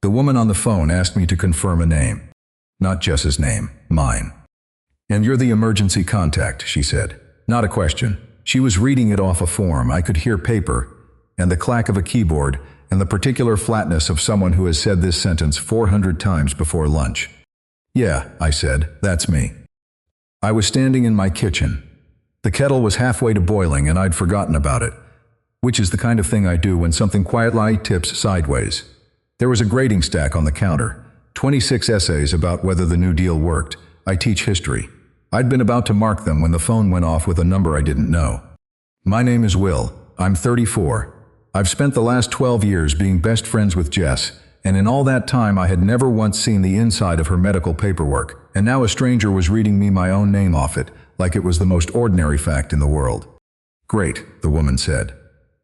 The woman on the phone asked me to confirm a name. Not Jess's name, mine. "And you're the emergency contact," she said. Not a question. She was reading it off a form. I could hear paper, and the clack of a keyboard, and the particular flatness of someone who has said this sentence 400 times before lunch. "Yeah," I said, "that's me." I was standing in my kitchen. The kettle was halfway to boiling and I'd forgotten about it, which is the kind of thing I do when something quietly tips sideways. There was a grading stack on the counter, 26 essays about whether the New Deal worked. I teach history. I'd been about to mark them when the phone went off with a number I didn't know. "My name is Will. I'm 34. I've spent the last 12 years being best friends with Jess, and in all that time I had never once seen the inside of her medical paperwork, and now a stranger was reading me my own name off it, like it was the most ordinary fact in the world." "Great," the woman said.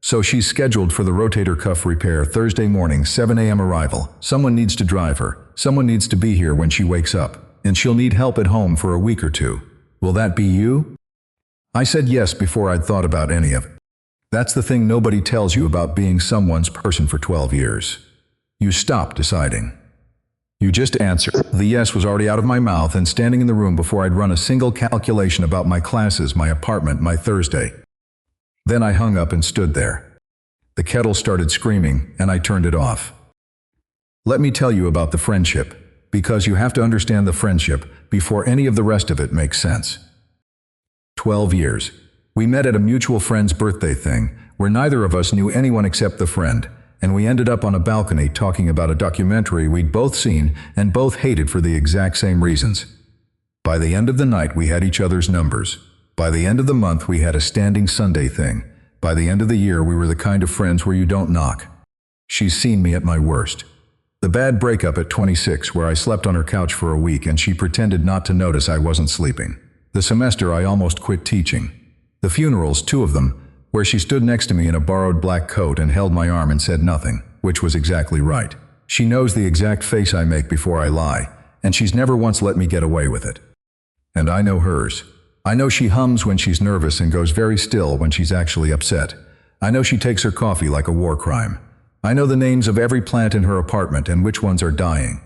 "So she's scheduled for the rotator cuff repair Thursday morning, 7 a.m. arrival. Someone needs to drive her. Someone needs to be here when she wakes up, and she'll need help at home for a week or two. Will that be you?" I said yes before I'd thought about any of it. That's the thing nobody tells you about being someone's person for 12 years. You stop deciding. You just answer. The yes was already out of my mouth and standing in the room before I'd run a single calculation about my classes, my apartment, my Thursday. Then I hung up and stood there. The kettle started screaming, and I turned it off. Let me tell you about the friendship, because you have to understand the friendship before any of the rest of it makes sense. 12 years. We met at a mutual friend's birthday thing, where neither of us knew anyone except the friend, and we ended up on a balcony talking about a documentary we'd both seen and both hated for the exact same reasons. By the end of the night, we had each other's numbers. By the end of the month, we had a standing Sunday thing. By the end of the year, we were the kind of friends where you don't knock. She's seen me at my worst. The bad breakup at 26, where I slept on her couch for a week and she pretended not to notice I wasn't sleeping. The semester I almost quit teaching. The funerals, 2 of them, where she stood next to me in a borrowed black coat and held my arm and said nothing, which was exactly right. She knows the exact face I make before I lie, and she's never once let me get away with it. And I know hers. I know she hums when she's nervous and goes very still when she's actually upset. I know she takes her coffee like a war crime. I know the names of every plant in her apartment and which ones are dying.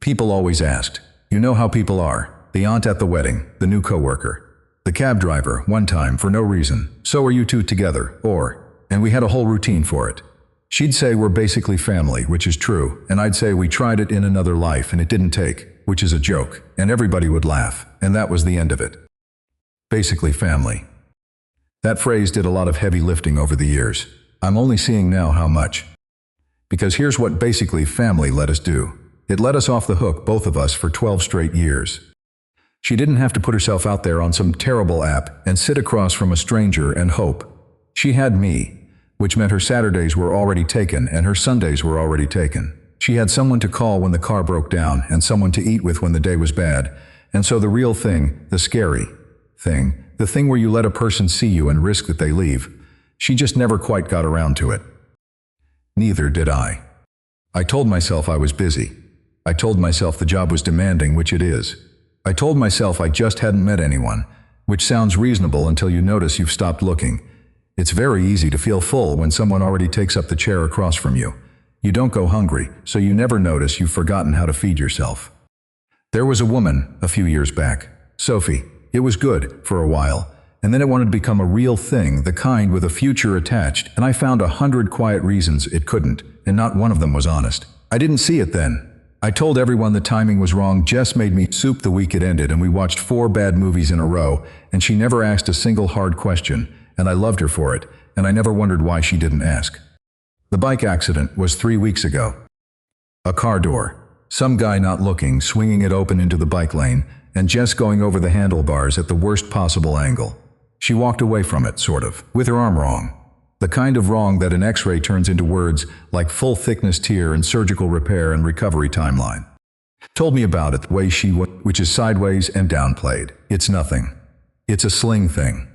People always asked, "You know how people are. The aunt at the wedding, the new coworker. The cab driver, one time, for no reason. So are you two together, or..." And we had a whole routine for it. She'd say we're basically family, which is true, and I'd say we tried it in another life and it didn't take, which is a joke, and everybody would laugh, and that was the end of it. Basically family. That phrase did a lot of heavy lifting over the years. I'm only seeing now how much. Because here's what basically family let us do. It let us off the hook, both of us, for 12 straight years. She didn't have to put herself out there on some terrible app and sit across from a stranger and hope. She had me, which meant her Saturdays were already taken and her Sundays were already taken. She had someone to call when the car broke down and someone to eat with when the day was bad. And so the real thing, the scary thing, the thing where you let a person see you and risk that they leave, she just never quite got around to it. Neither did I. I told myself I was busy. I told myself the job was demanding, which it is. I told myself I just hadn't met anyone, which sounds reasonable until you notice you've stopped looking. It's very easy to feel full when someone already takes up the chair across from you. You don't go hungry, so you never notice you've forgotten how to feed yourself. There was a woman a few years back, Sophie. It was good for a while, and then it wanted to become a real thing, the kind with a future attached, and I found 100 quiet reasons it couldn't, and not one of them was honest. I didn't see it then. I told everyone the timing was wrong. Jess made me soup the week it ended, and we watched 4 bad movies in a row, and she never asked a single hard question, and I loved her for it, and I never wondered why she didn't ask. The bike accident was 3 weeks ago. A car door. Some guy not looking, swinging it open into the bike lane, and Jess going over the handlebars at the worst possible angle. She walked away from it, sort of, with her arm wrong. The kind of wrong that an X-ray turns into words like full-thickness tear and surgical repair and recovery timeline. Told me about it the way she would, which is sideways and downplayed. It's nothing. It's a sling thing.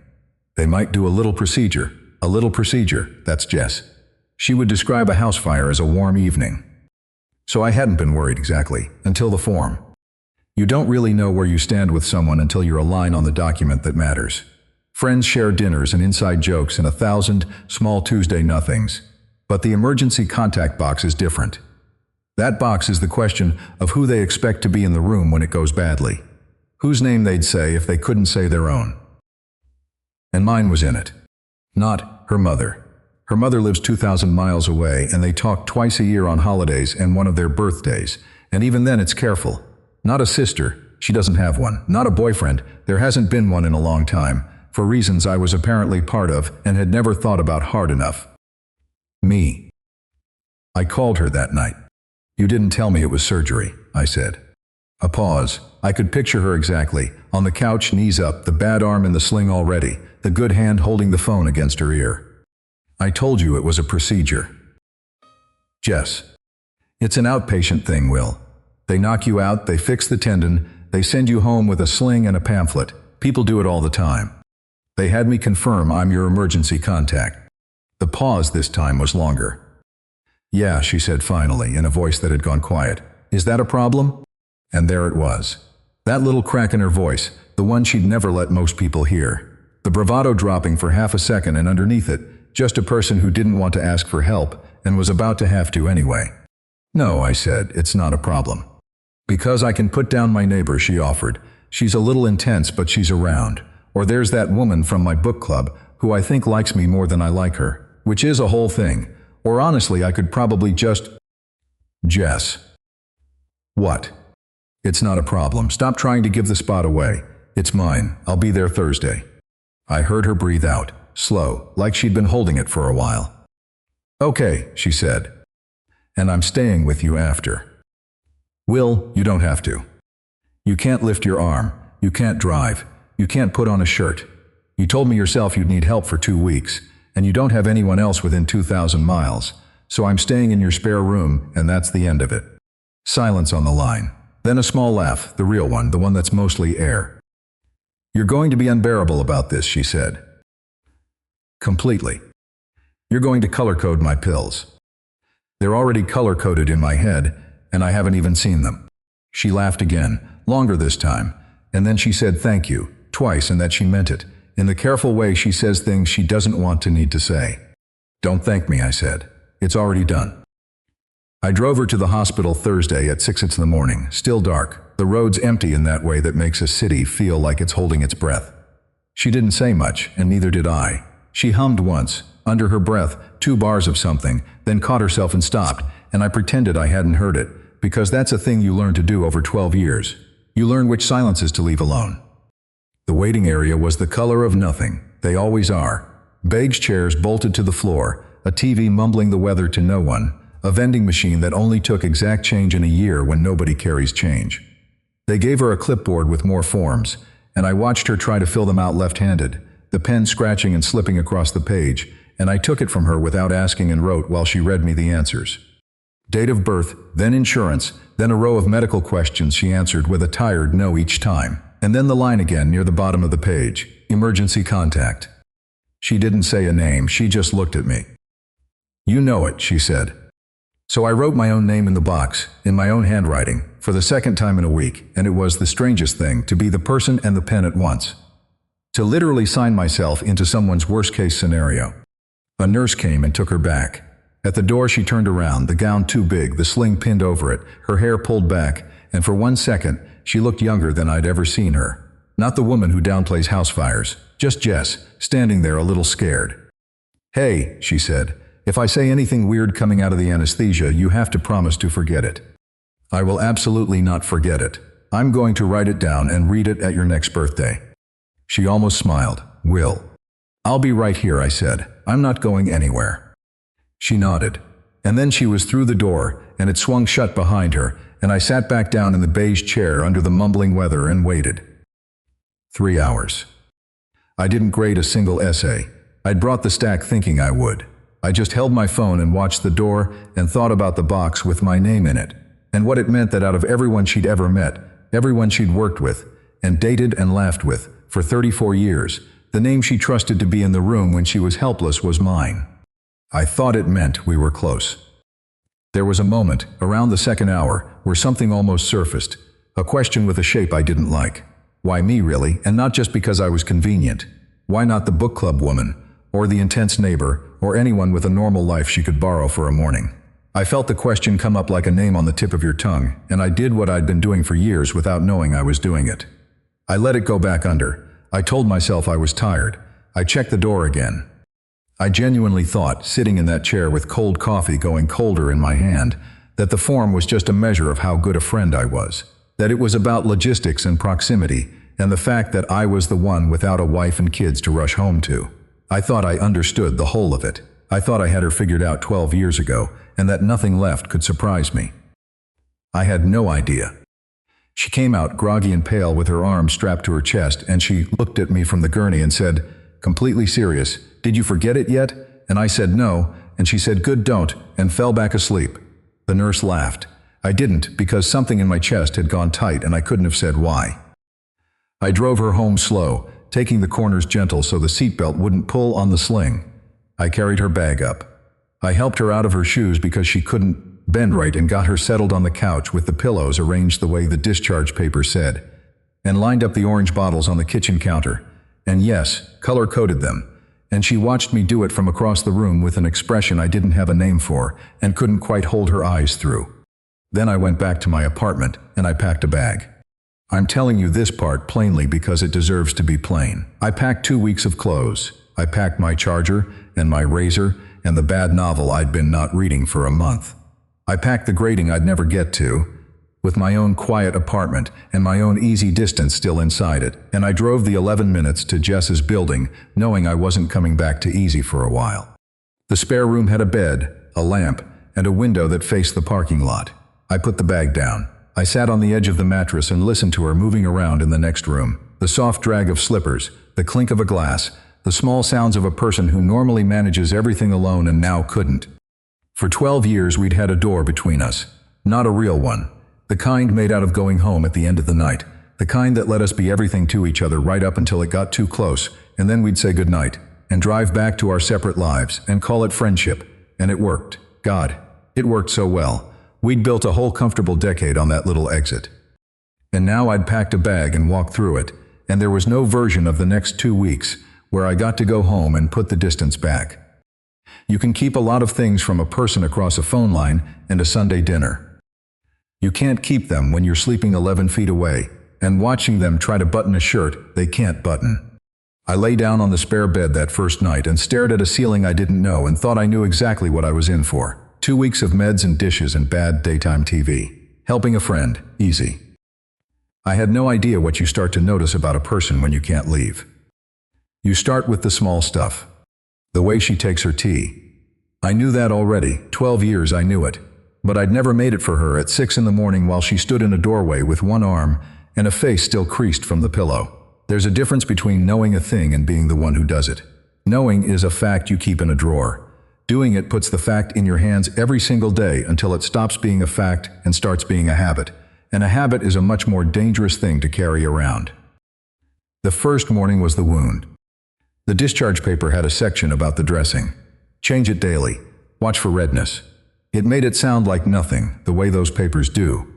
They might do a little procedure. A little procedure, that's Jess. She would describe a house fire as a warm evening. So I hadn't been worried exactly, until the form. You don't really know where you stand with someone until you're a line on the document that matters. Friends share dinners and inside jokes and 1,000 small Tuesday nothings. But the emergency contact box is different. That box is the question of who they expect to be in the room when it goes badly. Whose name they'd say if they couldn't say their own. And mine was in it. Not her mother. Her mother lives 2,000 miles away, and they talk twice a year on holidays and one of their birthdays. And even then it's careful. Not a sister. She doesn't have one. Not a boyfriend. There hasn't been one in a long time, for reasons I was apparently part of and had never thought about hard enough. Me. I called her that night. You didn't tell me it was surgery, I said. A pause. I could picture her exactly, on the couch, knees up, the bad arm in the sling already, the good hand holding the phone against her ear. I told you it was a procedure. Jess. It's an outpatient thing, Will. They knock you out, they fix the tendon, they send you home with a sling and a pamphlet. People do it all the time. They had me confirm I'm your emergency contact. The pause this time was longer. Yeah, she said finally, in a voice that had gone quiet. Is that a problem? And there it was. That little crack in her voice, the one she'd never let most people hear. The bravado dropping for half a second, and underneath it, just a person who didn't want to ask for help and was about to have to anyway. No, I said, it's not a problem. Because I can put down my neighbor, she offered. She's a little intense, but she's around. Or there's that woman from my book club who I think likes me more than I like her, which is a whole thing. Or honestly, I could probably just... Jess. What? It's not a problem. Stop trying to give the spot away. It's mine. I'll be there Thursday. I heard her breathe out, slow, like she'd been holding it for a while. Okay, she said. And I'm staying with you after. Will, you don't have to. You can't lift your arm. You can't drive. You can't put on a shirt. You told me yourself you'd need help for 2 weeks, and you don't have anyone else within 2,000 miles, so I'm staying in your spare room, and that's the end of it. Silence on the line. Then a small laugh, the real one, the one that's mostly air. You're going to be unbearable about this, she said. Completely. You're going to color-code my pills. They're already color-coded in my head, and I haven't even seen them. She laughed again, longer this time, and then she said thank you, twice, and that she meant it, in the careful way she says things she doesn't want to need to say. Don't thank me, I said. It's already done. I drove her to the hospital Thursday at 6 in the morning, still dark, the roads empty in that way that makes a city feel like it's holding its breath. She didn't say much, and neither did I. She hummed once, under her breath, 2 bars of something, then caught herself and stopped, and I pretended I hadn't heard it, because that's a thing you learn to do over 12 years. You learn which silences to leave alone. The waiting area was the color of nothing. They always are. Beige chairs bolted to the floor, a TV mumbling the weather to no one, a vending machine that only took exact change in a year when nobody carries change. They gave her a clipboard with more forms, and I watched her try to fill them out left-handed, the pen scratching and slipping across the page, and I took it from her without asking and wrote while she read me the answers. Date of birth, then insurance, then a row of medical questions she answered with a tired no each time, and then the line again near the bottom of the page, emergency contact. She didn't say a name, she just looked at me. You know it, she said. So I wrote my own name in the box, in my own handwriting, for the second time in a week, and it was the strangest thing to be the person and the pen at once. To literally sign myself into someone's worst-case scenario. A nurse came and took her back. At the door she turned around, the gown too big, the sling pinned over it, her hair pulled back, and for 1 second, she looked younger than I'd ever seen her. Not the woman who downplays house fires, just Jess, standing there a little scared. Hey, she said, if I say anything weird coming out of the anesthesia, you have to promise to forget it. I will absolutely not forget it. I'm going to write it down and read it at your next birthday. She almost smiled. Will. I'll be right here, I said. I'm not going anywhere. She nodded. And then she was through the door, and it swung shut behind her, and I sat back down in the beige chair under the mumbling weather and waited. 3 hours. I didn't grade a single essay. I'd brought the stack thinking I would. I just held my phone and watched the door and thought about the box with my name in it, and what it meant that out of everyone she'd ever met, everyone she'd worked with, and dated and laughed with, for 34 years, the name she trusted to be in the room when she was helpless was mine. I thought it meant we were close. There was a moment, around the second hour, where something almost surfaced, a question with a shape I didn't like. Why me, really, and not just because I was convenient? Why not the book club woman, or the intense neighbor, or anyone with a normal life she could borrow for a morning? I felt the question come up like a name on the tip of your tongue, and I did what I'd been doing for years without knowing I was doing it. I let it go back under. I told myself I was tired. I checked the door again. I genuinely thought, sitting in that chair with cold coffee going colder in my hand, that the form was just a measure of how good a friend I was. That it was about logistics and proximity, and the fact that I was the one without a wife and kids to rush home to. I thought I understood the whole of it. I thought I had her figured out 12 years ago, and that nothing left could surprise me. I had no idea. She came out groggy and pale with her arms strapped to her chest, and she looked at me from the gurney and said, completely serious, "Did you forget it yet?" And I said no, and she said, "Good, don't," and fell back asleep. The nurse laughed. I didn't, because something in my chest had gone tight and I couldn't have said why. I drove her home slow, taking the corners gentle so the seatbelt wouldn't pull on the sling. I carried her bag up. I helped her out of her shoes because she couldn't bend right and got her settled on the couch with the pillows arranged the way the discharge paper said, and lined up the orange bottles on the kitchen counter, and yes, color-coded them, and she watched me do it from across the room with an expression I didn't have a name for and couldn't quite hold her eyes through. Then I went back to my apartment and I packed a bag. I'm telling you this part plainly because it deserves to be plain. I packed 2 weeks of clothes. I packed my charger and my razor and the bad novel I'd been not reading for a month. I packed the grading I'd never get to, with my own quiet apartment and my own easy distance still inside it, and I drove the 11 minutes to Jess's building, knowing I wasn't coming back to easy for a while. The spare room had a bed, a lamp, and a window that faced the parking lot. I put the bag down. I sat on the edge of the mattress and listened to her moving around in the next room. The soft drag of slippers, the clink of a glass, the small sounds of a person who normally manages everything alone and now couldn't. For 12 years we'd had a door between us. Not a real one. The kind made out of going home at the end of the night. The kind that let us be everything to each other right up until it got too close, and then we'd say goodnight, and drive back to our separate lives, and call it friendship. And it worked. God, it worked so well. We'd built a whole comfortable decade on that little exit. And now I'd packed a bag and walked through it, and there was no version of the next 2 weeks where I got to go home and put the distance back. You can keep a lot of things from a person across a phone line and a Sunday dinner. You can't keep them when you're sleeping 11 feet away and watching them try to button a shirt they can't button. I lay down on the spare bed that first night and stared at a ceiling I didn't know and thought I knew exactly what I was in for. 2 weeks of meds and dishes and bad daytime TV. Helping a friend, easy. I had no idea what you start to notice about a person when you can't leave. You start with the small stuff. The way she takes her tea. I knew that already, 12 years I knew it. But I'd never made it for her at 6 in the morning while she stood in a doorway with one arm and a face still creased from the pillow. There's a difference between knowing a thing and being the one who does it. Knowing is a fact you keep in a drawer. Doing it puts the fact in your hands every single day until it stops being a fact and starts being a habit. And a habit is a much more dangerous thing to carry around. The first morning was the wound. The discharge paper had a section about the dressing. Change it daily. Watch for redness. It made it sound like nothing, the way those papers do.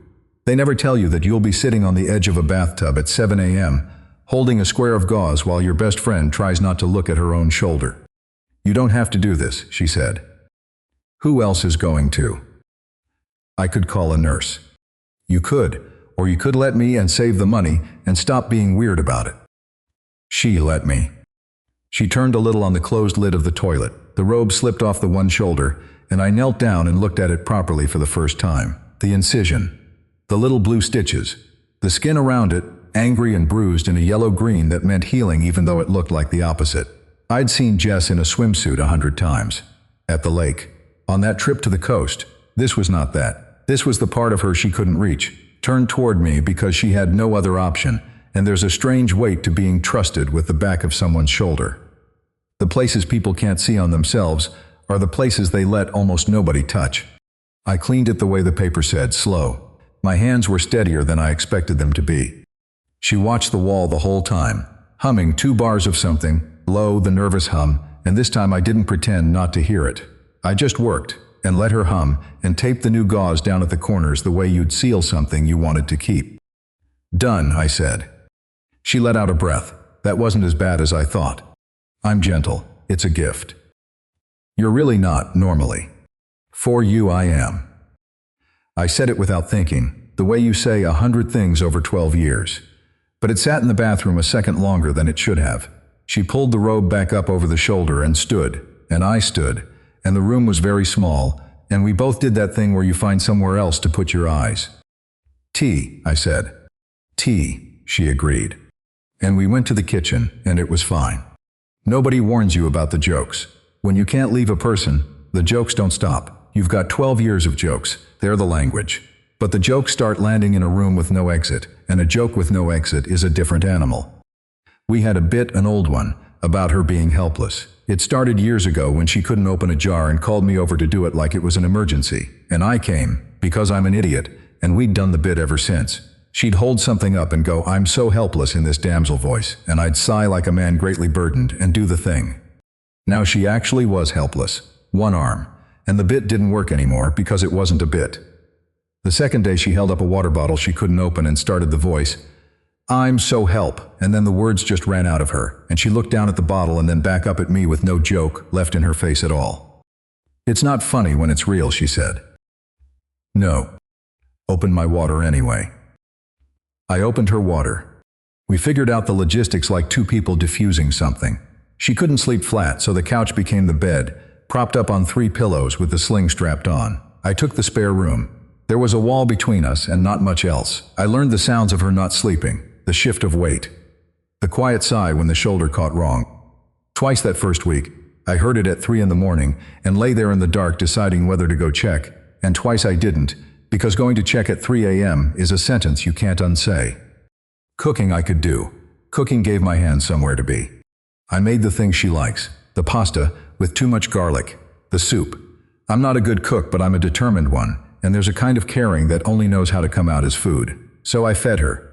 They never tell you that you'll be sitting on the edge of a bathtub at 7 a.m., holding a square of gauze while your best friend tries not to look at her own shoulder. You don't have to do this, she said. Who else is going to? I could call a nurse. You could, or you could let me and save the money and stop being weird about it. She let me. She turned a little on the closed lid of the toilet. The robe slipped off the one shoulder, and I knelt down and looked at it properly for the first time. The incision. The little blue stitches. The skin around it, angry and bruised in a yellow-green that meant healing even though it looked like the opposite. I'd seen Jess in a swimsuit 100 times. At the lake. On that trip to the coast. This was not that. This was the part of her she couldn't reach. Turned toward me because she had no other option. And there's a strange weight to being trusted with the back of someone's shoulder. The places people can't see on themselves are the places they let almost nobody touch. I cleaned it the way the paper said, slow. My hands were steadier than I expected them to be. She watched the wall the whole time, humming 2 bars of something, low, the nervous hum, and this time I didn't pretend not to hear it. I just worked, and let her hum, and taped the new gauze down at the corners the way you'd seal something you wanted to keep. Done, I said. She let out a breath. That wasn't as bad as I thought. I'm gentle. It's a gift. You're really not, normally. For you I am. I said it without thinking, the way you say 100 things over 12 years. But it sat in the bathroom a second longer than it should have. She pulled the robe back up over the shoulder and stood, and I stood, and the room was very small, and we both did that thing where you find somewhere else to put your eyes. Tea, I said. Tea, she agreed. And we went to the kitchen, and it was fine. Nobody warns you about the jokes. When you can't leave a person, the jokes don't stop. You've got 12 years of jokes. They're the language. But the jokes start landing in a room with no exit, and a joke with no exit is a different animal. We had a bit, an old one, about her being helpless. It started years ago when she couldn't open a jar and called me over to do it like it was an emergency. And I came, because I'm an idiot, and we'd done the bit ever since. She'd hold something up and go, "I'm so helpless," in this damsel voice, and I'd sigh like a man greatly burdened and do the thing. Now she actually was helpless. One arm. And the bit didn't work anymore because it wasn't a bit. The second day she held up a water bottle she couldn't open and started the voice, "I'm so help," and then the words just ran out of her, and she looked down at the bottle and then back up at me with no joke left in her face at all. "It's not funny when it's real," she said. "No." "Open my water anyway." I opened her water. We figured out the logistics like two people diffusing something. She couldn't sleep flat, so the couch became the bed, propped up on 3 pillows with the sling strapped on. I took the spare room. There was a wall between us and not much else. I learned the sounds of her not sleeping, the shift of weight, the quiet sigh when the shoulder caught wrong. Twice that first week, I heard it at 3 in the morning and lay there in the dark deciding whether to go check, and twice I didn't, because going to check at 3 a.m. is a sentence you can't unsay. Cooking I could do. Cooking gave my hands somewhere to be. I made the things she likes, the pasta with too much garlic, the soup. I'm not a good cook, but I'm a determined one, and there's a kind of caring that only knows how to come out as food. So I fed her.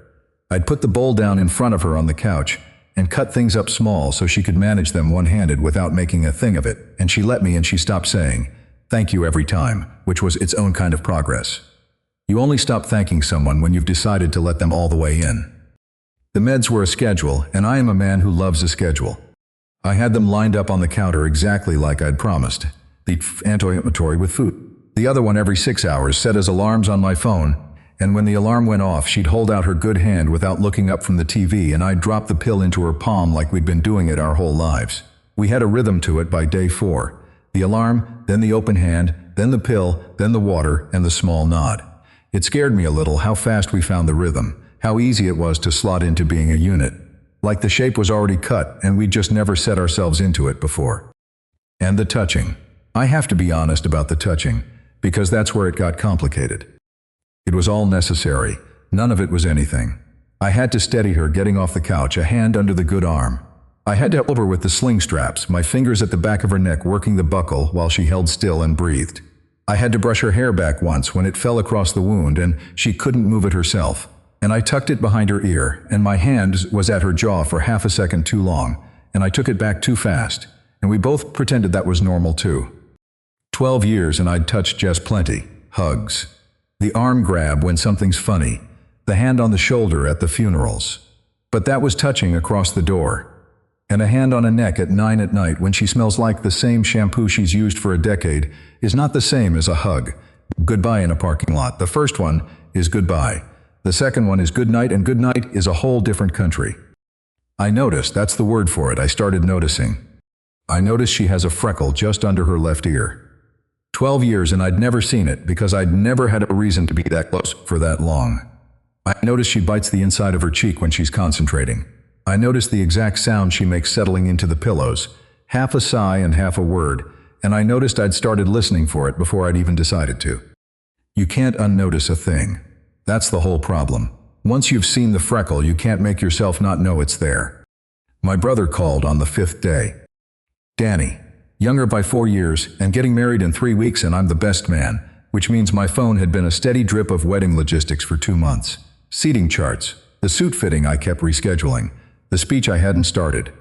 I'd put the bowl down in front of her on the couch and cut things up small so she could manage them one-handed without making a thing of it, and she let me, and she stopped saying, "Thank you" every time, which was its own kind of progress. You only stop thanking someone when you've decided to let them all the way in. The meds were a schedule, and I am a man who loves a schedule. I had them lined up on the counter exactly like I'd promised. The anti-inflammatory with food. The other one every 6 hours, set as alarms on my phone, and when the alarm went off, she'd hold out her good hand without looking up from the TV, and I'd drop the pill into her palm like we'd been doing it our whole lives. We had a rhythm to it by day 4. The alarm, then the open hand, then the pill, then the water, and the small nod. It scared me a little how fast we found the rhythm, how easy it was to slot into being a unit. Like the shape was already cut, and we'd just never set ourselves into it before. And the touching. I have to be honest about the touching, because that's where it got complicated. It was all necessary. None of it was anything. I had to steady her getting off the couch, a hand under the good arm. I had to help her with the sling straps, my fingers at the back of her neck working the buckle while she held still and breathed. I had to brush her hair back once when it fell across the wound and she couldn't move it herself. And I tucked it behind her ear, and my hand was at her jaw for half a second too long, and I took it back too fast, and we both pretended that was normal too. 12 years and I'd touched Jess plenty. Hugs. The arm grab when something's funny. The hand on the shoulder at the funerals. But that was touching across the door. And a hand on a neck at 9 at night when she smells like the same shampoo she's used for a decade is not the same as a hug. Goodbye in a parking lot. The first one is goodbye. The second one is good night, and good night is a whole different country. I noticed, that's the word for it, I started noticing. I noticed she has a freckle just under her left ear. 12 years and I'd never seen it because I'd never had a reason to be that close for that long. I noticed she bites the inside of her cheek when she's concentrating. I noticed the exact sound she makes settling into the pillows, half a sigh and half a word, and I noticed I'd started listening for it before I'd even decided to. You can't unnotice a thing. That's the whole problem. Once you've seen the freckle, you can't make yourself not know it's there. My brother called on the 5th day. Danny, younger by 4 years and getting married in 3 weeks, and I'm the best man, which means my phone had been a steady drip of wedding logistics for 2 months. Seating charts, the suit fitting I kept rescheduling, the speech I hadn't started.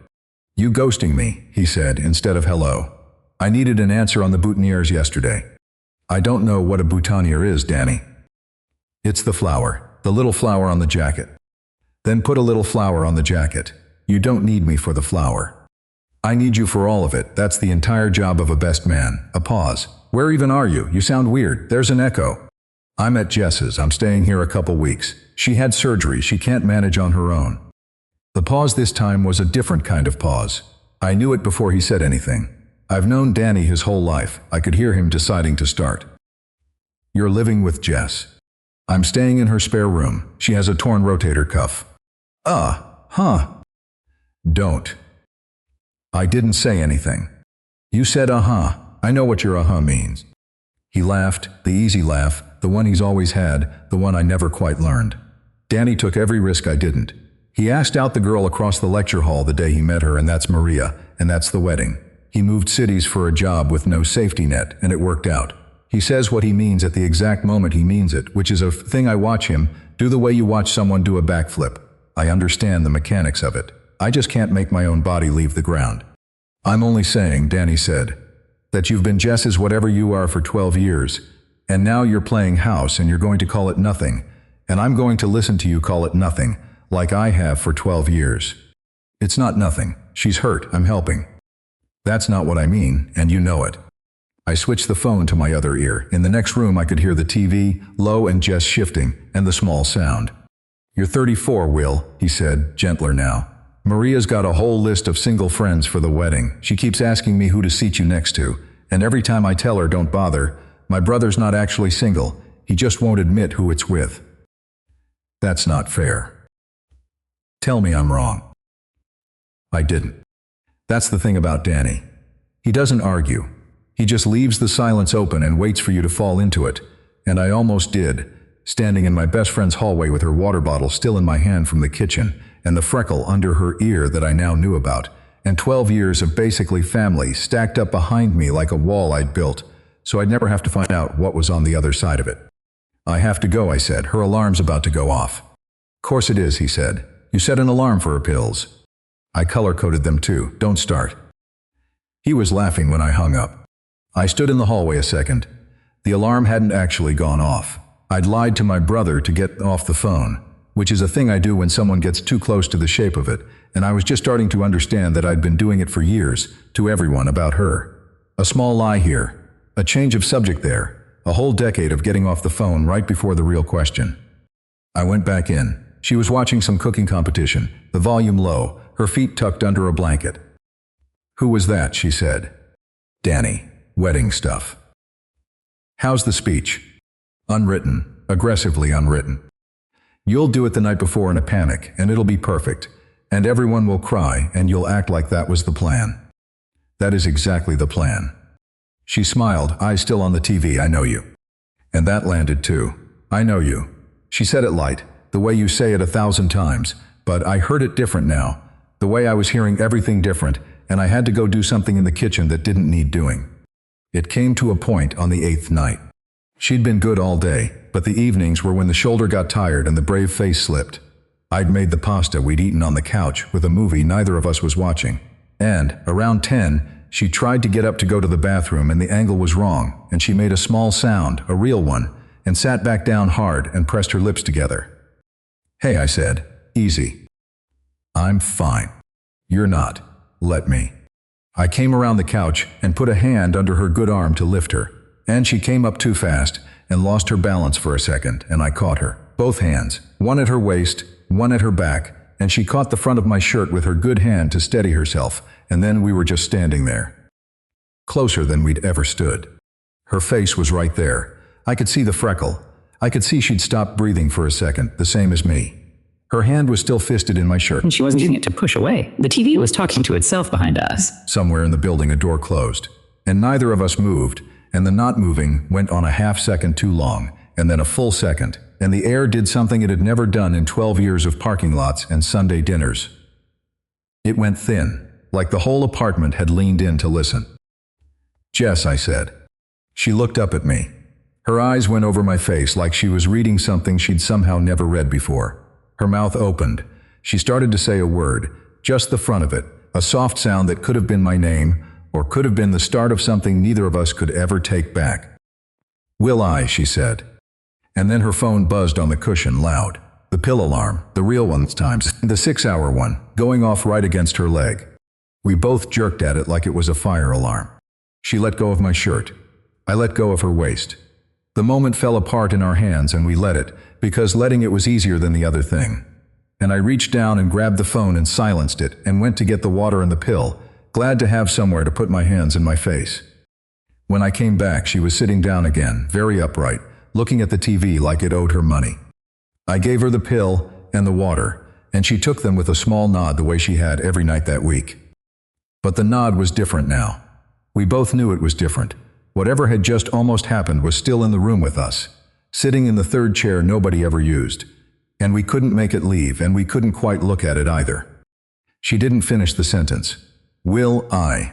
"You ghosting me," he said, instead of hello. I needed an answer on the boutonnieres yesterday. "I don't know what a boutonniere is, Danny." "It's the flower, the little flower on the jacket." "Then put a little flower on the jacket. You don't need me for the flower. I need you for all of it. That's the entire job of a best man." A pause. Where even are you? You sound weird. There's an echo. I'm at Jess's. I'm staying here a couple weeks. She had surgery. She can't manage on her own. The pause this time was a different kind of pause. I knew it before he said anything. I've known Danny his whole life. I could hear him deciding to start. You're living with Jess. I'm staying in her spare room. She has a torn rotator cuff. Huh. Don't. I didn't say anything. You said uh-huh. I know what your uh-huh means. He laughed, the easy laugh, the one he's always had, the one I never quite learned. Danny took every risk I didn't. He asked out the girl across the lecture hall the day he met her, and that's Maria, and that's the wedding. He moved cities for a job with no safety net, and it worked out. He says what he means at the exact moment he means it, which is a thing I watch him do the way you watch someone do a backflip. I understand the mechanics of it. I just can't make my own body leave the ground. I'm only saying, Danny said, that you've been Jess's whatever you are for 12 years, and now you're playing house and you're going to call it nothing, and I'm going to listen to you call it nothing, like I have for 12 years. It's not nothing. She's hurt. I'm helping. That's not what I mean, and you know it. I switched the phone to my other ear. In the next room I could hear the TV, low and Jess shifting, and the small sound. You're 34, Will, he said, gentler now. Maria's got a whole list of single friends for the wedding. She keeps asking me who to seat you next to, and every time I tell her don't bother, my brother's not actually single. He just won't admit who it's with. That's not fair. Tell me I'm wrong. I didn't. That's the thing about Danny. He doesn't argue. He just leaves the silence open and waits for you to fall into it. And I almost did, standing in my best friend's hallway with her water bottle still in my hand from the kitchen, and the freckle under her ear that I now knew about, and 12 years of basically family stacked up behind me like a wall I'd built, so I'd never have to find out what was on the other side of it. I have to go, I said. Her alarm's about to go off. Course it is, he said. You set an alarm for her pills. I color-coded them too. Don't start. He was laughing when I hung up. I stood in the hallway a second. The alarm hadn't actually gone off. I'd lied to my brother to get off the phone, which is a thing I do when someone gets too close to the shape of it, and I was just starting to understand that I'd been doing it for years, to everyone about her. A small lie here, a change of subject there, a whole decade of getting off the phone right before the real question. I went back in. She was watching some cooking competition, the volume low, her feet tucked under a blanket. Who was that? She said. Danny. Wedding stuff. How's the speech? Unwritten. Aggressively unwritten. You'll do it the night before in a panic, and it'll be perfect. And everyone will cry, and you'll act like that was the plan. That is exactly the plan. She smiled, eyes still on the TV. I know you. And that landed too. I know you. She said it light, the way you say it 1,000 times, but I heard it different now. The way I was hearing everything different, and I had to go do something in the kitchen that didn't need doing. It came to a point on the 8th night. She'd been good all day, but the evenings were when the shoulder got tired and the brave face slipped. I'd made the pasta we'd eaten on the couch with a movie neither of us was watching. And, around 10, she tried to get up to go to the bathroom and the angle was wrong, and she made a small sound, a real one, and sat back down hard and pressed her lips together. Hey, I said, easy. I'm fine. You're not. Let me. I came around the couch and put a hand under her good arm to lift her, and she came up too fast and lost her balance for a second, and I caught her. Both hands, one at her waist, one at her back, and she caught the front of my shirt with her good hand to steady herself, and then we were just standing there. Closer than we'd ever stood. Her face was right there. I could see the freckle. I could see she'd stopped breathing for a second, the same as me. Her hand was still fisted in my shirt. And she wasn't using it to push away. The TV was talking to itself behind us. Somewhere in the building a door closed, and neither of us moved, and the not moving went on a half-second too long, and then a full second, and the air did something it had never done in 12 years of parking lots and Sunday dinners. It went thin, like the whole apartment had leaned in to listen. Jess, I said. She looked up at me. Her eyes went over my face like she was reading something she'd somehow never read before. Her mouth opened. She started to say a word, just the front of it, a soft sound that could have been my name, or could have been the start of something neither of us could ever take back. Will I, she said. And then her phone buzzed on the cushion loud. The pill alarm, the real one this time, the 6-hour one, going off right against her leg. We both jerked at it like it was a fire alarm. She let go of my shirt. I let go of her waist. The moment fell apart in our hands and we let it, because letting it was easier than the other thing. And I reached down and grabbed the phone and silenced it and went to get the water and the pill, glad to have somewhere to put my hands and my face. When I came back, she was sitting down again, very upright, looking at the TV like it owed her money. I gave her the pill and the water, and she took them with a small nod the way she had every night that week. But the nod was different now. We both knew it was different. Whatever had just almost happened was still in the room with us, sitting in the third chair nobody ever used. And we couldn't make it leave, and we couldn't quite look at it either. She didn't finish the sentence. Will I?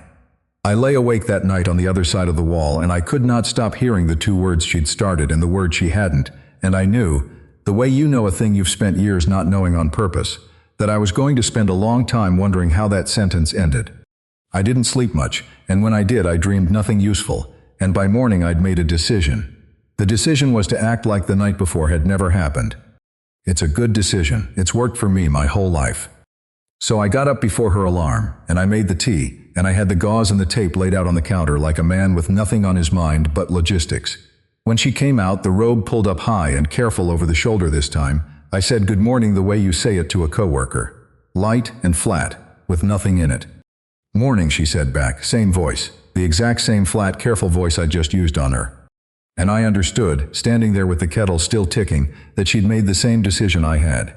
I lay awake that night on the other side of the wall, and I could not stop hearing the two words she'd started and the word she hadn't, and I knew, the way you know a thing you've spent years not knowing on purpose, that I was going to spend a long time wondering how that sentence ended. I didn't sleep much, and when I did, I dreamed nothing useful, and by morning I'd made a decision. The decision was to act like the night before had never happened. It's a good decision. It's worked for me my whole life. So I got up before her alarm, and I made the tea, and I had the gauze and the tape laid out on the counter like a man with nothing on his mind but logistics. When she came out, the robe pulled up high and careful over the shoulder this time, I said good morning the way you say it to a coworker. Light and flat, with nothing in it. Morning, she said back, same voice, the exact same flat, careful voice I just used on her. And I understood, standing there with the kettle still ticking, that she'd made the same decision I had.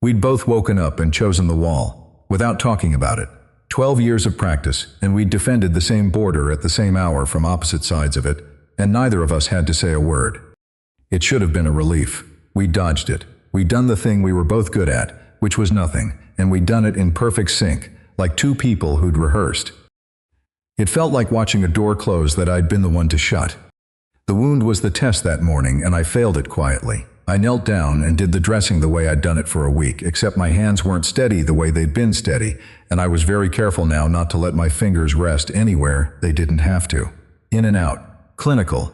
We'd both woken up and chosen the wall, without talking about it. 12 years of practice, and we'd defended the same border at the same hour from opposite sides of it, and neither of us had to say a word. It should have been a relief. We dodged it. We'd done the thing we were both good at, which was nothing, and we'd done it in perfect sync, like two people who'd rehearsed. It felt like watching a door close that I'd been the one to shut. The wound was the test that morning, and I failed it quietly. I knelt down and did the dressing the way I'd done it for a week, except my hands weren't steady the way they'd been steady, and I was very careful now not to let my fingers rest anywhere they didn't have to. In and out. Clinical.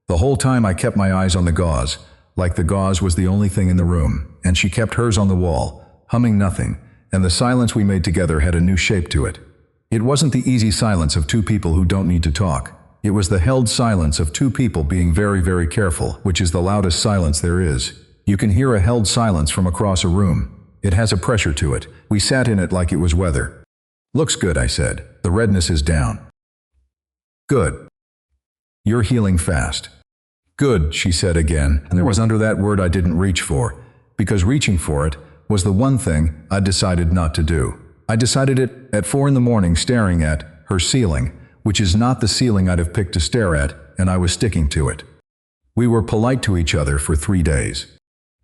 The whole time I kept my eyes on the gauze, like the gauze was the only thing in the room, and she kept hers on the wall, humming nothing, and the silence we made together had a new shape to it. It wasn't the easy silence of two people who don't need to talk. It was the held silence of two people being very, very careful, which is the loudest silence there is. You can hear a held silence from across a room. It has a pressure to it. We sat in it like it was weather. Looks good, I said. The redness is down. Good. You're healing fast. Good, she said again, and there was under that word I didn't reach for, because reaching for it was the one thing I'd decided not to do. I decided it at 4 a.m, staring at her ceiling, which is not the ceiling I'd have picked to stare at, and I was sticking to it. We were polite to each other for 3 days.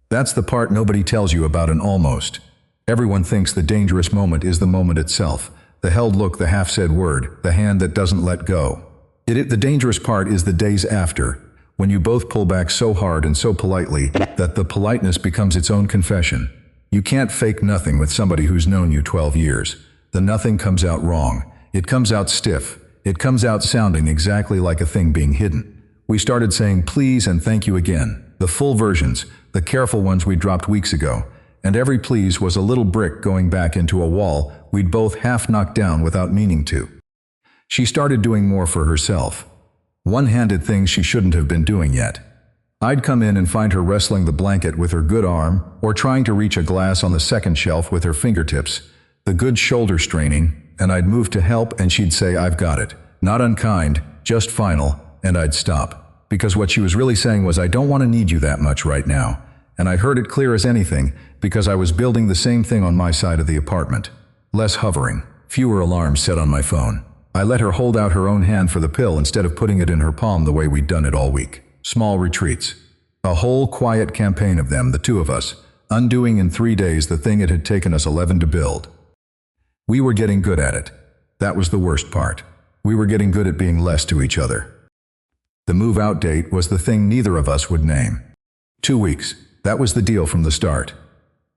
That's the part nobody tells you about an almost. Everyone thinks the dangerous moment is the moment itself, the held look, the half-said word, the hand that doesn't let go. The dangerous part is the days after, when you both pull back so hard and so politely that the politeness becomes its own confession. You can't fake nothing with somebody who's known you 12 years. The nothing comes out wrong. It comes out stiff. It comes out sounding exactly like a thing being hidden. We started saying please and thank you again, the full versions, the careful ones we dropped weeks ago, and every please was a little brick going back into a wall we'd both half knocked down without meaning to. She started doing more for herself. One-handed things she shouldn't have been doing yet. I'd come in and find her wrestling the blanket with her good arm, or trying to reach a glass on the second shelf with her fingertips, the good shoulder straining, and I'd move to help and she'd say, I've got it. Not unkind, just final, and I'd stop. Because what she was really saying was, I don't want to need you that much right now. And I heard it clear as anything, because I was building the same thing on my side of the apartment. Less hovering, fewer alarms set on my phone. I let her hold out her own hand for the pill instead of putting it in her palm the way we'd done it all week. Small retreats. A whole quiet campaign of them, the two of us, undoing in 3 days the thing it had taken us 11 to build. We were getting good at it. That was the worst part. We were getting good at being less to each other. The move-out date was the thing neither of us would name. 2 weeks. That was the deal from the start.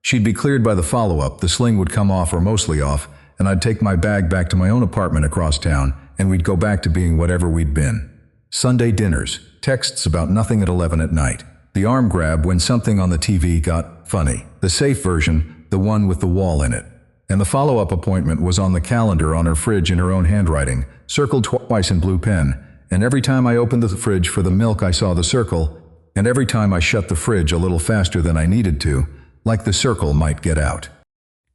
She'd be cleared by the follow-up, the sling would come off or mostly off, and I'd take my bag back to my own apartment across town, and we'd go back to being whatever we'd been. Sunday dinners, texts about nothing at 11 at night. The arm grab when something on the TV got funny. The safe version, the one with the wall in it. And the follow-up appointment was on the calendar on her fridge in her own handwriting, circled twice in blue pen, and every time I opened the fridge for the milk I saw the circle, and every time I shut the fridge a little faster than I needed to, like the circle might get out.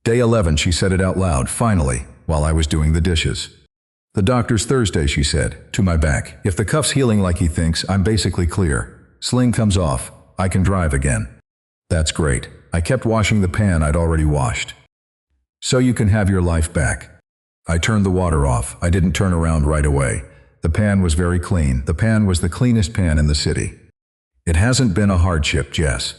Day 11, she said it out loud, finally, while I was doing the dishes. The doctor's Thursday, she said, to my back. If the cuff's healing like he thinks, I'm basically clear. Sling comes off, I can drive again. That's great. I kept washing the pan I'd already washed. So you can have your life back. I turned the water off. I didn't turn around right away. The pan was very clean. The pan was the cleanest pan in the city. It hasn't been a hardship, Jess.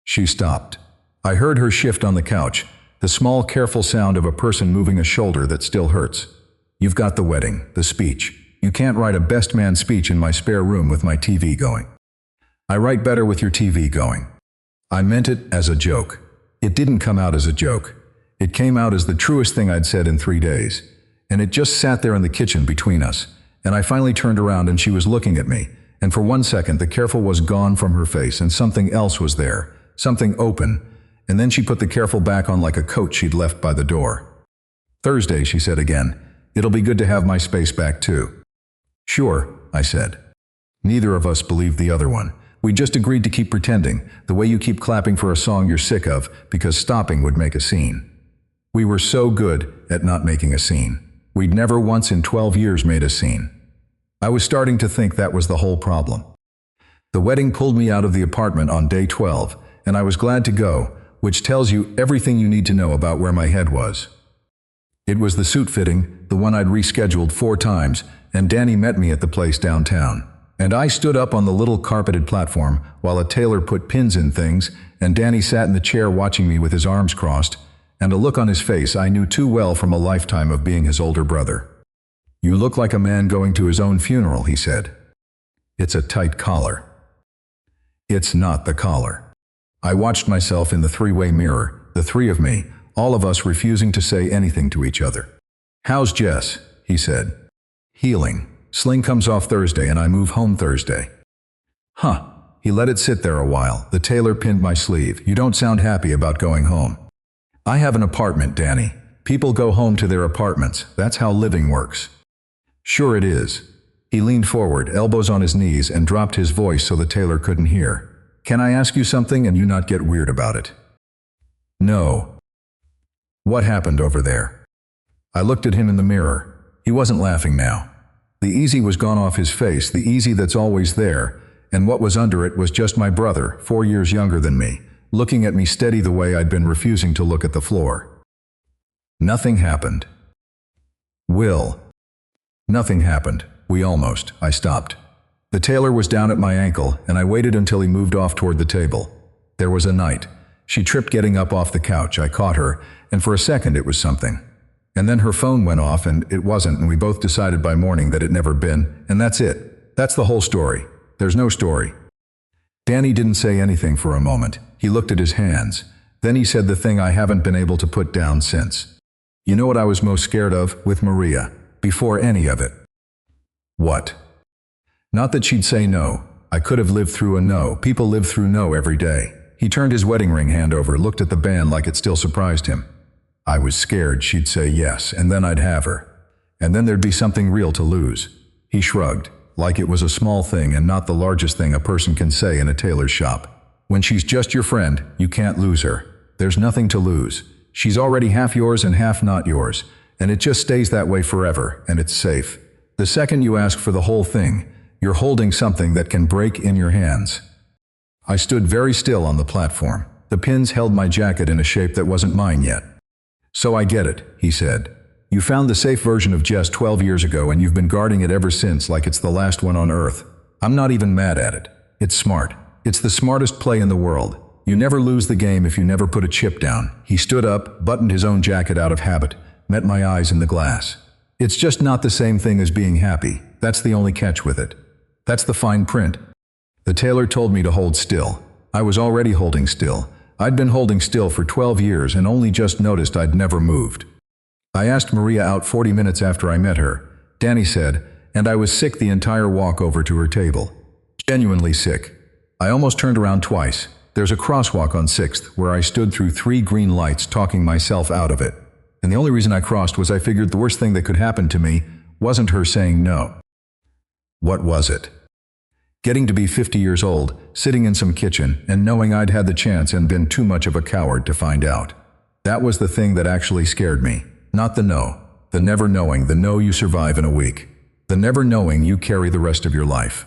She stopped. I heard her shift on the couch, the small, careful sound of a person moving a shoulder that still hurts. You've got the wedding, the speech. You can't write a best man speech in my spare room with my TV going. I write better with your TV going. I meant it as a joke. It didn't come out as a joke. It came out as the truest thing I'd said in 3 days. And it just sat there in the kitchen between us. And I finally turned around and she was looking at me. And for 1 second, the careful was gone from her face and something else was there. Something open. And then she put the careful back on like a coat she'd left by the door. Thursday, she said again. It'll be good to have my space back too. Sure, I said. Neither of us believed the other one. We just agreed to keep pretending, the way you keep clapping for a song you're sick of, because stopping would make a scene. We were so good at not making a scene. We'd never once in 12 years made a scene. I was starting to think that was the whole problem. The wedding pulled me out of the apartment on day 12, and I was glad to go, which tells you everything you need to know about where my head was. It was the suit fitting, the one I'd rescheduled 4 times, and Danny met me at the place downtown. And I stood up on the little carpeted platform while a tailor put pins in things, and Danny sat in the chair watching me with his arms crossed, and a look on his face I knew too well from a lifetime of being his older brother. You look like a man going to his own funeral, he said. It's a tight collar. It's not the collar. I watched myself in the 3-way mirror, the 3 of me, all of us refusing to say anything to each other. How's Jess? He said. Healing. Sling comes off Thursday and I move home Thursday. Huh. He let it sit there a while. The tailor pinned my sleeve. You don't sound happy about going home. I have an apartment, Danny. People go home to their apartments. That's how living works. Sure it is. He leaned forward, elbows on his knees, and dropped his voice so the tailor couldn't hear. Can I ask you something and you not get weird about it? No. What happened over there? I looked at him in the mirror. He wasn't laughing now. The easy was gone off his face, the easy that's always there, and what was under it was just my brother, 4 years younger than me, looking at me steady the way I'd been refusing to look at the floor. Nothing happened. Will. Nothing happened. I stopped. The tailor was down at my ankle, and I waited until he moved off toward the table. There was a night. She tripped getting up off the couch. I caught her, and for a second it was something. And then her phone went off, and it wasn't, and we both decided by morning that it never been, and that's it. That's the whole story. There's no story. Danny didn't say anything for a moment. He looked at his hands. Then he said the thing I haven't been able to put down since. You know what I was most scared of with Maria, before any of it? What? Not that she'd say no. I could have lived through a no. People live through no every day. He turned his wedding ring hand over, looked at the band like it still surprised him. I was scared she'd say yes, and then I'd have her. And then there'd be something real to lose. He shrugged, like it was a small thing and not the largest thing a person can say in a tailor's shop. When she's just your friend, you can't lose her. There's nothing to lose. She's already half yours and half not yours, and it just stays that way forever, and it's safe. The second you ask for the whole thing, you're holding something that can break in your hands. I stood very still on the platform. The pins held my jacket in a shape that wasn't mine yet. So I get it, he said. You found the safe version of Jess 12 years ago and you've been guarding it ever since like it's the last one on Earth. I'm not even mad at it. It's smart. It's the smartest play in the world. You never lose the game if you never put a chip down. He stood up, buttoned his own jacket out of habit, met my eyes in the glass. It's just not the same thing as being happy. That's the only catch with it. That's the fine print. The tailor told me to hold still. I was already holding still. I'd been holding still for 12 years and only just noticed I'd never moved. I asked Maria out 40 minutes after I met her. Danny said, and I was sick the entire walk over to her table. Genuinely sick. I almost turned around twice. There's a crosswalk on 6th where I stood through 3 green lights talking myself out of it. And the only reason I crossed was I figured the worst thing that could happen to me wasn't her saying no. What was it? Getting to be 50 years old, sitting in some kitchen, and knowing I'd had the chance and been too much of a coward to find out. That was the thing that actually scared me. Not the no. The never knowing, the no you survive in a week. The never knowing you carry the rest of your life.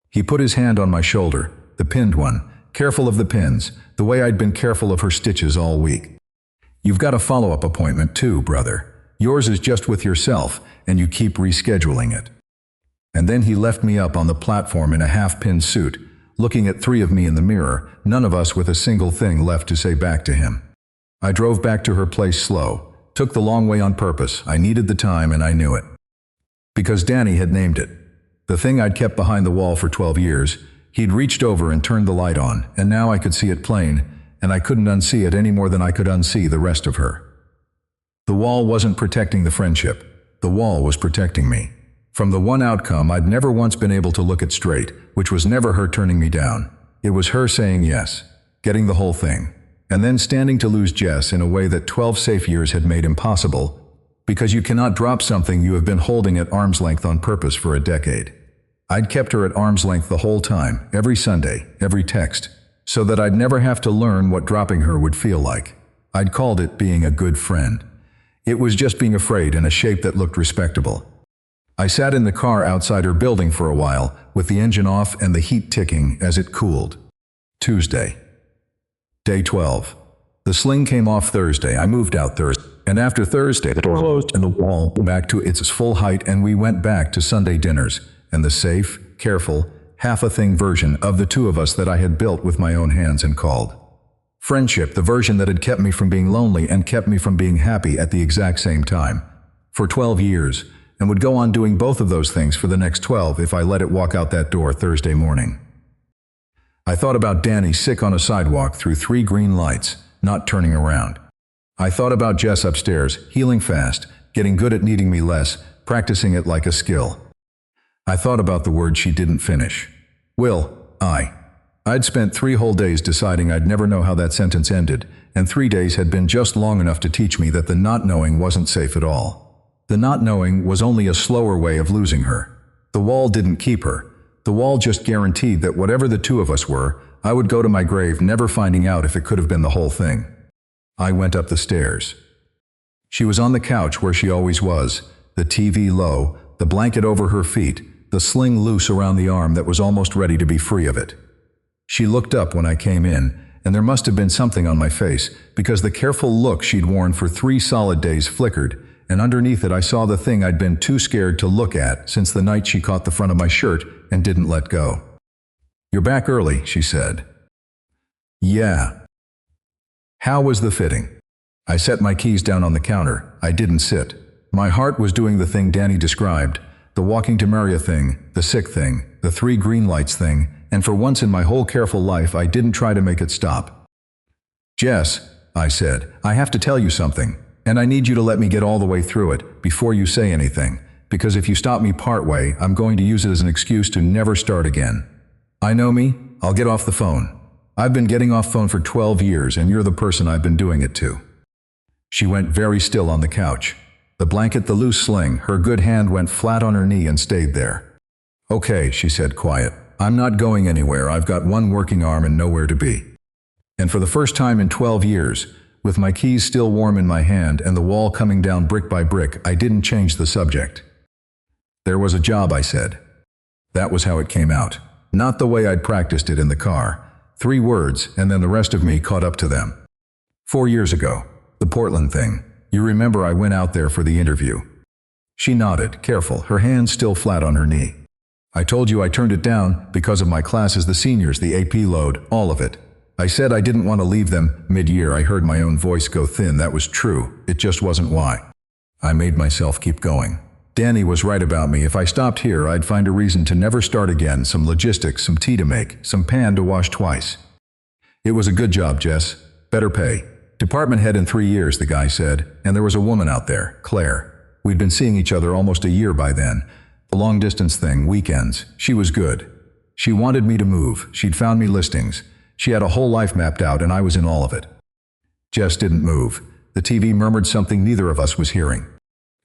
He put his hand on my shoulder, the pinned one, careful of the pins, the way I'd been careful of her stitches all week. You've got a follow-up appointment too, brother. Yours is just with yourself, and you keep rescheduling it. And then he left me up on the platform in a half-pin suit, looking at 3 of me in the mirror, none of us with a single thing left to say back to him. I drove back to her place slow, took the long way on purpose. I needed the time and I knew it. Because Danny had named it. The thing I'd kept behind the wall for 12 years, he'd reached over and turned the light on, and now I could see it plain, and I couldn't unsee it any more than I could unsee the rest of her. The wall wasn't protecting the friendship. The wall was protecting me. From the one outcome I'd never once been able to look at straight, which was never her turning me down. It was her saying yes, getting the whole thing, and then standing to lose Jess in a way that 12 safe years had made impossible, because you cannot drop something you have been holding at arm's length on purpose for a decade. I'd kept her at arm's length the whole time, every Sunday, every text, so that I'd never have to learn what dropping her would feel like. I'd called it being a good friend. It was just being afraid in a shape that looked respectable. I sat in the car outside her building for a while, with the engine off and the heat ticking as it cooled. Tuesday. Day 12. The sling came off Thursday. I moved out Thursday. And after Thursday, the door closed and the wall back to its full height, and we went back to Sunday dinners and the safe, careful, half-a-thing version of the 2 of us that I had built with my own hands and called friendship, the version that had kept me from being lonely and kept me from being happy at the exact same time. For 12 years. And would go on doing both of those things for the next 12 if I let it walk out that door Thursday morning. I thought about Danny sick on a sidewalk through 3 green lights, not turning around. I thought about Jess upstairs, healing fast, getting good at needing me less, practicing it like a skill. I thought about the word she didn't finish. I'd spent 3 whole days deciding I'd never know how that sentence ended, and 3 days had been just long enough to teach me that the not knowing wasn't safe at all. The not knowing was only a slower way of losing her. The wall didn't keep her. The wall just guaranteed that whatever the 2 of us were, I would go to my grave never finding out if it could have been the whole thing. I went up the stairs. She was on the couch where she always was, the TV low, the blanket over her feet, the sling loose around the arm that was almost ready to be free of it. She looked up when I came in, and there must have been something on my face, because the careful look she'd worn for 3 solid days flickered, and underneath it I saw the thing I'd been too scared to look at since the night she caught the front of my shirt and didn't let go. "You're back early," she said. "Yeah." "How was the fitting?" I set my keys down on the counter. I didn't sit. My heart was doing the thing Danny described, the walking to Maria thing, the sick thing, the 3 green lights thing, and for once in my whole careful life I didn't try to make it stop. "Jess," I said, "I have to tell you something. And I need you to let me get all the way through it before you say anything, because if you stop me partway, I'm going to use it as an excuse to never start again. I know me, I'll get off the phone. I've been getting off phone for 12 years, and you're the person I've been doing it to." She went very still on the couch. The blanket, the loose sling, her good hand went flat on her knee and stayed there. "Okay," she said quiet. "I'm not going anywhere. I've got one working arm and nowhere to be." And for the first time in 12 years, with my keys still warm in my hand and the wall coming down brick by brick, I didn't change the subject. "There was a job," I said. That was how it came out. Not the way I'd practiced it in the car. 3 words, and then the rest of me caught up to them. 4 years ago. The Portland thing. You remember I went out there for the interview. She nodded, careful, her hand still flat on her knee. "I told you I turned it down because of my classes, the seniors, the AP load, all of it. I said I didn't want to leave them. Mid-year I heard my own voice go thin. That was true. It just wasn't why. I made myself keep going. Danny was right about me. If I stopped here, I'd find a reason to never start again, some logistics, some tea to make, some pan to wash twice. It was a good job, Jess. Better pay. Department head in 3 years, the guy said, and there was a woman out there, Claire. We'd been seeing each other almost a year by then. The long-distance thing, weekends. She was good. She wanted me to move. She'd found me listings. She had a whole life mapped out, and I was in all of it. Jess didn't move. The TV murmured something neither of us was hearing.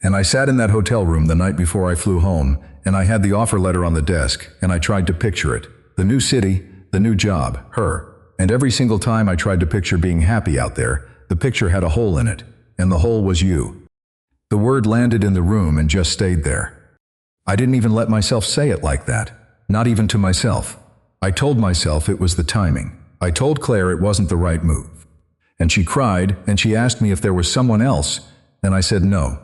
And I sat in that hotel room the night before I flew home, and I had the offer letter on the desk, and I tried to picture it. The new city, the new job, her. And every single time I tried to picture being happy out there, the picture had a hole in it, and the hole was you. The word landed in the room and just stayed there. I didn't even let myself say it like that, not even to myself. I told myself it was the timing. I told Claire it wasn't the right move. And she cried, and she asked me if there was someone else, and I said no.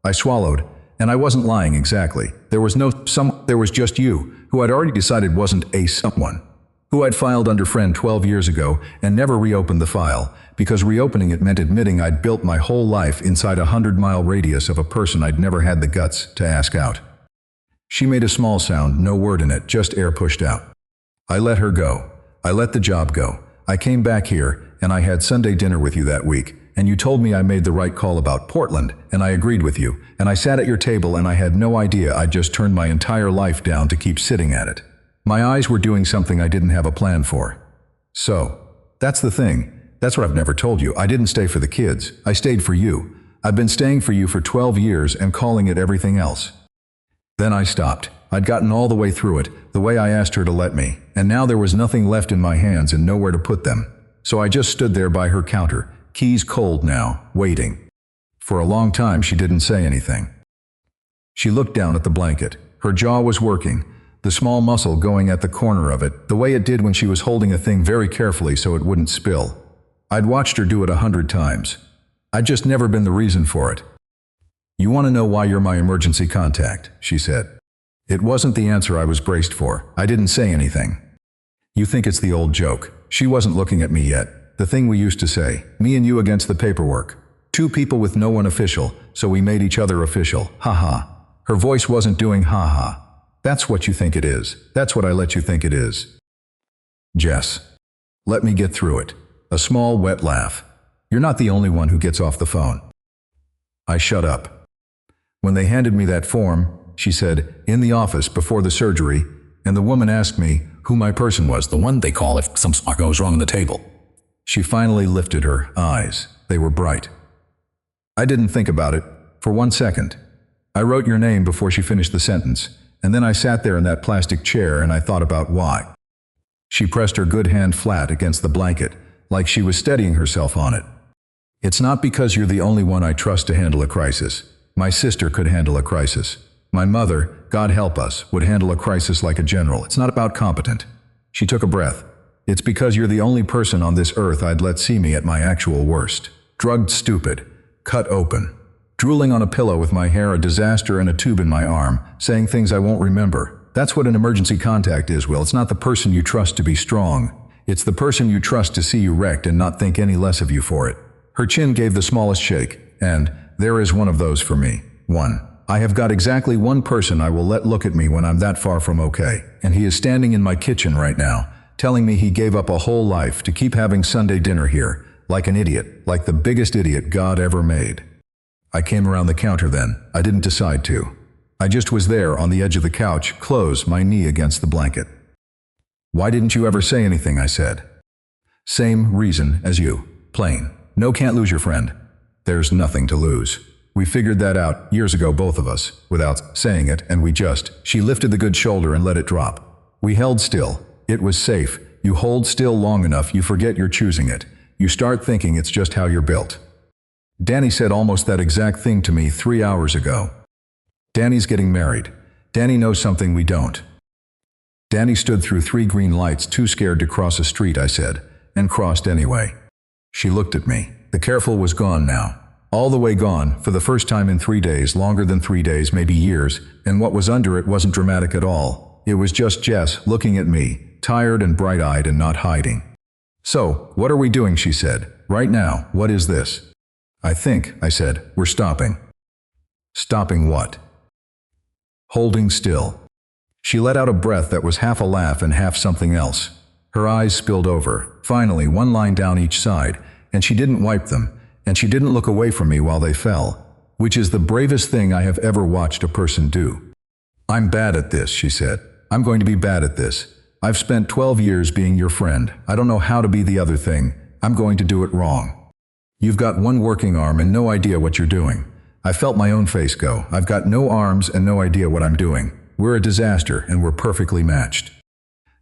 I swallowed, and I wasn't lying exactly. There was just you, who I'd already decided wasn't a someone, who I'd filed under friend 12 years ago and never reopened the file, because reopening it meant admitting I'd built my whole life inside a 100-mile radius of a person I'd never had the guts to ask out. She made a small sound, no word in it, just air pushed out. I let her go. I let the job go. I came back here, and I had Sunday dinner with you that week, and you told me I made the right call about Portland, and I agreed with you, and I sat at your table and I had no idea I'd just turned my entire life down to keep sitting at it. My eyes were doing something I didn't have a plan for. So, that's the thing. That's what I've never told you. I didn't stay for the kids. I stayed for you. I've been staying for you for 12 years and calling it everything else. Then I stopped. I'd gotten all the way through it, the way I asked her to let me, and now there was nothing left in my hands and nowhere to put them. So I just stood there by her counter, keys cold now, waiting. For a long time she didn't say anything. She looked down at the blanket. Her jaw was working, the small muscle going at the corner of it, the way it did when she was holding a thing very carefully so it wouldn't spill. I'd watched her do it 100 times. I'd just never been the reason for it. "You want to know why you're my emergency contact," she said. It wasn't the answer I was braced for. I didn't say anything. "You think it's the old joke." She wasn't looking at me yet. The thing we used to say, me and you against the paperwork. Two people with no one official, so we made each other official. Ha ha. Her voice wasn't doing ha ha. "That's what you think it is. That's what I let you think it is." "Jess, let me get through it." A small, wet laugh. "You're not the only one who gets off the phone." I shut up. "When they handed me that form," she said, "in the office before the surgery, and the woman asked me who my person was, the one they call if some spot goes wrong on the table." She finally lifted her eyes. They were bright. I didn't think about it for 1 second. I wrote your name before she finished the sentence, and then I sat there in that plastic chair and I thought about why. She pressed her good hand flat against the blanket, like she was steadying herself on it. "It's not because you're the only one I trust to handle a crisis. My sister could handle a crisis. My mother, God help us, would handle a crisis like a general. It's not about competent." She took a breath. "It's because you're the only person on this earth I'd let see me at my actual worst. Drugged stupid, cut open, drooling on a pillow with my hair a disaster and a tube in my arm, saying things I won't remember. That's what an emergency contact is, Will. It's not the person you trust to be strong. It's the person you trust to see you wrecked and not think any less of you for it." Her chin gave the smallest shake, and there is one of those for me. One. I have got exactly one person I will let look at me when I'm that far from okay, and he is standing in my kitchen right now, telling me he gave up a whole life to keep having Sunday dinner here, like an idiot, like the biggest idiot God ever made. I came around the counter then. I didn't decide to. I just was there on the edge of the couch, close, my knee against the blanket. "Why didn't you ever say anything?" I said. "Same reason as you. Plain. No, can't lose your friend. There's nothing to lose. We figured that out years ago, both of us, without saying it, and she lifted the good shoulder and let it drop. We held still. It was safe. You hold still long enough, you forget you're choosing it. You start thinking it's just how you're built. Danny said almost that exact thing to me 3 hours ago. Danny's getting married. Danny knows something we don't. Danny stood through 3 green lights, too scared to cross a street, I said, and crossed anyway. She looked at me. The careful was gone now. All the way gone, for the first time in 3 days, longer than 3 days, maybe years, and what was under it wasn't dramatic at all. It was just Jess looking at me, tired and bright-eyed and not hiding. "So, what are we doing?" she said. "Right now, what is this?" I said, "we're stopping." "Stopping what?" "Holding still." She let out a breath that was half a laugh and half something else. Her eyes spilled over, finally 1 line down each side, and she didn't wipe them, and she didn't look away from me while they fell, which is the bravest thing I have ever watched a person do. "I'm bad at this," she said. "I'm going to be bad at this. I've spent 12 years being your friend. I don't know how to be the other thing. I'm going to do it wrong. You've got 1 working arm and no idea what you're doing. I felt my own face go. I've got no arms and no idea what I'm doing. We're a disaster and we're perfectly matched.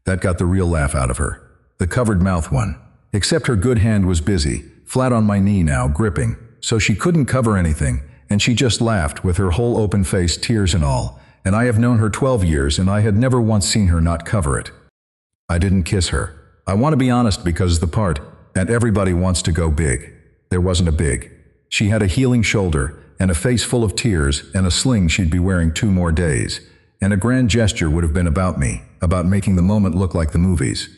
That got the real laugh out of her. The covered mouth one. Except her good hand was busy, flat on my knee now, gripping, so she couldn't cover anything, and she just laughed with her whole open face, tears and all, and I have known her 12 years and I had never once seen her not cover it. I didn't kiss her. I want to be honest because the part, and everybody wants to go big. There wasn't a big. She had a healing shoulder, and a face full of tears, and a sling she'd be wearing 2 more days. And a grand gesture would have been about me, about making the moment look like the movies.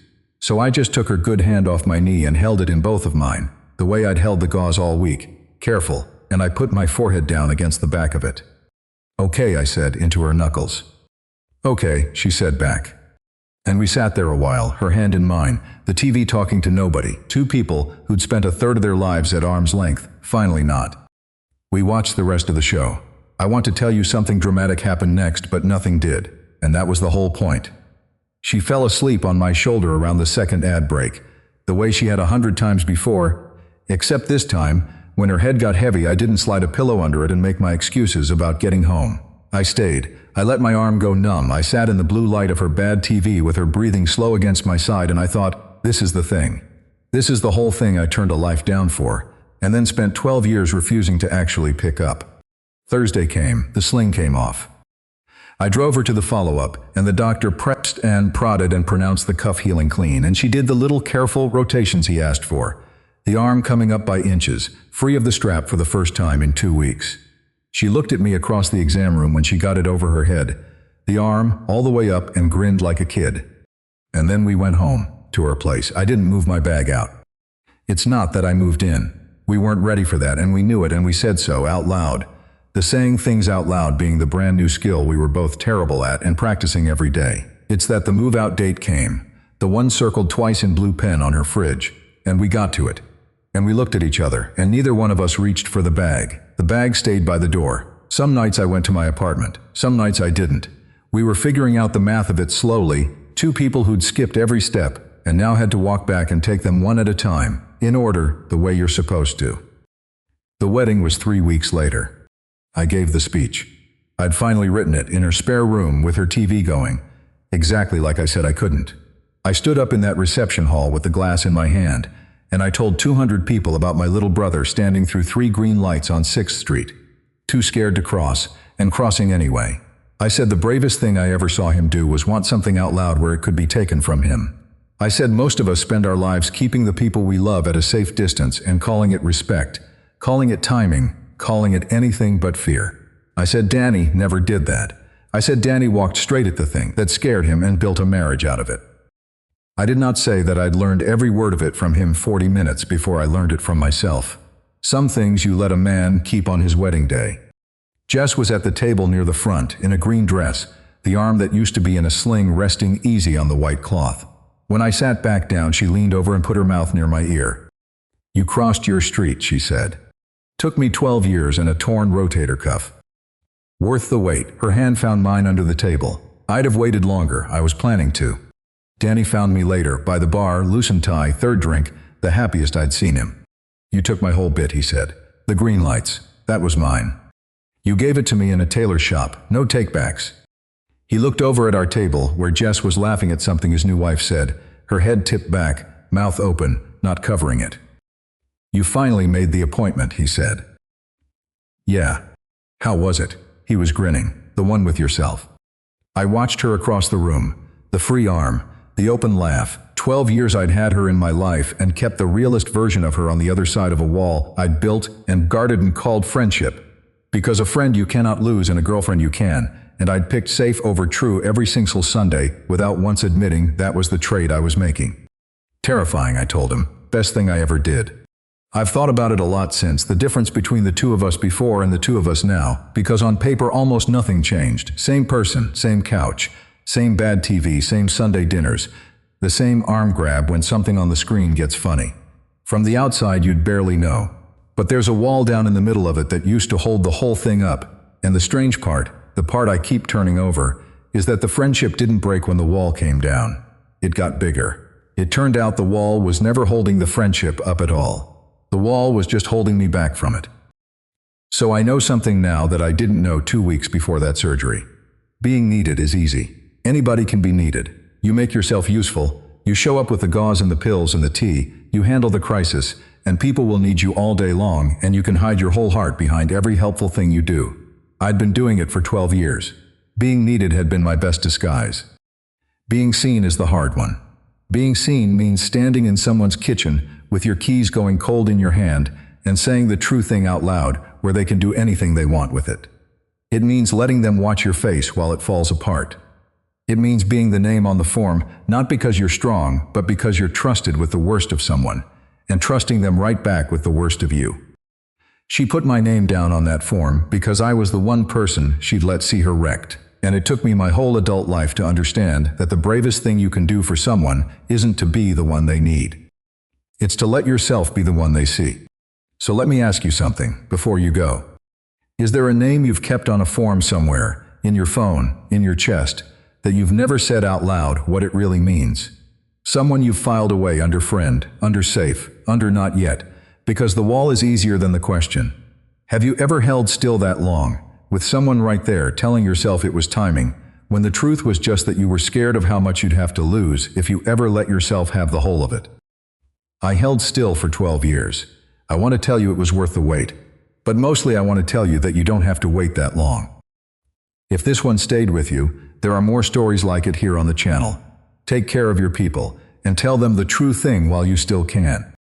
So I just took her good hand off my knee and held it in both of mine, the way I'd held the gauze all week, careful, and I put my forehead down against the back of it. "Okay," I said into her knuckles. "Okay," she said back. And we sat there a while, her hand in mine, the TV talking to nobody, 2 people who'd spent a third of their lives at arm's length, finally not. We watched the rest of the show. I want to tell you something dramatic happened next, but nothing did, and that was the whole point. She fell asleep on my shoulder around the second ad break, the way she had 100 times before, except this time, when her head got heavy, I didn't slide a pillow under it and make my excuses about getting home. I stayed. I let my arm go numb. I sat in the blue light of her bad TV with her breathing slow against my side, and I thought, this is the thing. This is the whole thing I turned a life down for, and then spent 12 years refusing to actually pick up. Thursday came. The sling came off. I drove her to the follow-up, and the doctor pressed and prodded and pronounced the cuff healing clean, and she did the little careful rotations he asked for. The arm coming up by inches, free of the strap for the first time in 2 weeks. She looked at me across the exam room when she got it over her head, the arm all the way up, and grinned like a kid. And then we went home, to her place. I didn't move my bag out. It's not that I moved in. We weren't ready for that, and we knew it, and we said so out loud. The saying things out loud being the brand new skill we were both terrible at and practicing every day. It's that the move-out date came, the one circled twice in blue pen on her fridge, and we got to it. And we looked at each other, and neither one of us reached for the bag. The bag stayed by the door. Some nights I went to my apartment. Some nights I didn't. We were figuring out the math of it slowly, 2 people who'd skipped every step, and now had to walk back and take them one at a time, in order, the way you're supposed to. The wedding was 3 weeks later. I gave the speech. I'd finally written it in her spare room with her TV going, exactly like I said I couldn't. I stood up in that reception hall with the glass in my hand, and I told 200 people about my little brother standing through 3 green lights on 6th Street, too scared to cross, and crossing anyway. I said the bravest thing I ever saw him do was want something out loud where it could be taken from him. I said most of us spend our lives keeping the people we love at a safe distance and calling it respect, calling it timing, calling it anything but fear. I said Danny never did that. I said Danny walked straight at the thing that scared him and built a marriage out of it. I did not say that I'd learned every word of it from him 40 minutes before I learned it from myself. Some things you let a man keep on his wedding day. Jess was at the table near the front, in a green dress, the arm that used to be in a sling resting easy on the white cloth. When I sat back down, she leaned over and put her mouth near my ear. "You crossed your street," she said. "Took me 12 years and a torn rotator cuff. Worth the wait." Her hand found mine under the table. I'd have waited longer. I was planning to. Danny found me later, by the bar, loosened tie, 3rd drink, the happiest I'd seen him. "You took my whole bit," he said. "The green lights. That was mine. You gave it to me in a tailor shop. No takebacks." He looked over at our table, where Jess was laughing at something his new wife said, her head tipped back, mouth open, not covering it. "You finally made the appointment," he said. "Yeah. How was it?" He was grinning. "The one with yourself." I watched her across the room, the free arm, the open laugh. 12 years I'd had her in my life and kept the realest version of her on the other side of a wall I'd built and guarded and called friendship. Because a friend you cannot lose and a girlfriend you can, and I'd picked safe over true every single Sunday without once admitting that was the trade I was making. Terrifying, I told him. Best thing I ever did. I've thought about it a lot since, the difference between the 2 of us before and the 2 of us now, because on paper almost nothing changed. Same person, same couch, same bad TV, same Sunday dinners, the same arm grab when something on the screen gets funny. From the outside you'd barely know. But there's a wall down in the middle of it that used to hold the whole thing up, and the strange part, the part I keep turning over, is that the friendship didn't break when the wall came down. It got bigger. It turned out the wall was never holding the friendship up at all. The wall was just holding me back from it. So I know something now that I didn't know 2 weeks before that surgery. Being needed is easy. Anybody can be needed. You make yourself useful, you show up with the gauze and the pills and the tea, you handle the crisis, and people will need you all day long, and you can hide your whole heart behind every helpful thing you do. I'd been doing it for 12 years. Being needed had been my best disguise. Being seen is the hard one. Being seen means standing in someone's kitchen with your keys going cold in your hand and saying the true thing out loud where they can do anything they want with it. It means letting them watch your face while it falls apart. It means being the name on the form, not because you're strong, but because you're trusted with the worst of someone, and trusting them right back with the worst of you. She put my name down on that form because I was the one person she'd let see her wrecked, and it took me my whole adult life to understand that the bravest thing you can do for someone isn't to be the one they need. It's to let yourself be the one they see. So let me ask you something before you go. Is there a name you've kept on a form somewhere, in your phone, in your chest, that you've never said out loud what it really means? Someone you've filed away under friend, under safe, under not yet, because the wall is easier than the question. Have you ever held still that long, with someone right there telling yourself it was timing, when the truth was just that you were scared of how much you'd have to lose if you ever let yourself have the whole of it? I held still for 12 years. I want to tell you it was worth the wait, but mostly I want to tell you that you don't have to wait that long. If this one stayed with you, there are more stories like it here on the channel. Take care of your people, and tell them the true thing while you still can.